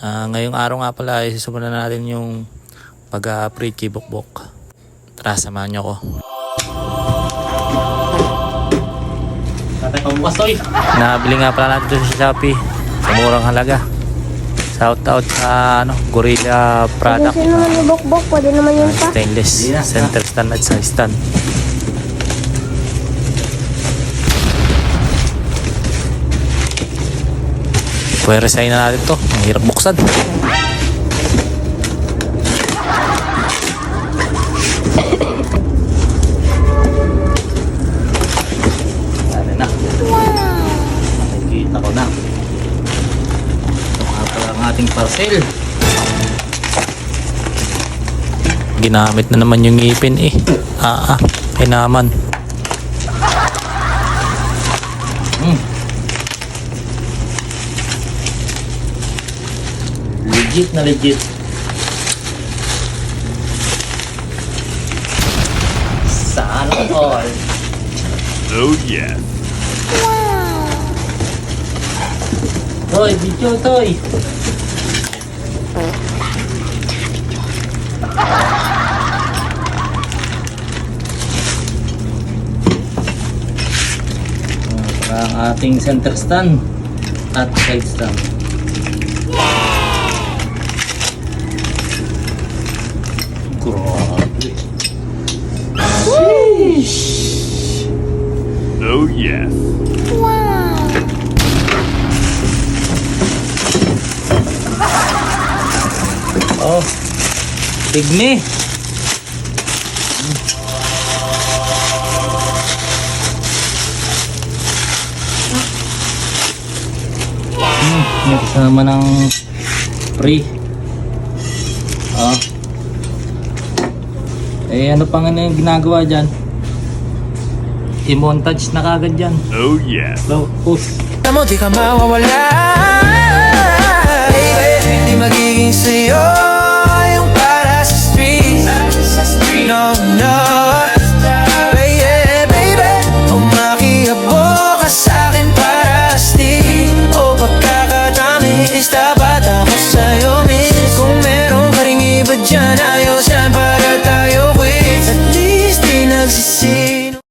Ngayong araw nga pala ay sisimulan natin yung pag-pre kibok-bok. Tara, samahan nyo ko. Nabili nga pala natin ito sa Shopee sa murang halaga. Shout out sa Gorilla product. Pwede naman yung bok-bok, pwede naman yung pa. Stainless, center stand at side stand. Pwede na natin to. Ang hirap buksan. Dali na. Nakikita ko na. Ito nga pala ang ating parcel. Ginamit na naman yung ngipin eh. Ay naman. Legit na legit. Sana all. Oh yeah. Toy, video toy. Ang ating center stand at side stand. Grabe. Oh yes. Oh, pigme. May kasama ng free. Ano pa nga na yung ginagawa dyan? I-montage na kagad dyan. Oh yeah. So, push. Alam mo di ka mawawala, di magiging sa'yo yung para sa street. No, no, yeah, baby. Umakihabo ka sa'kin para astig. O pagkakadami is dapat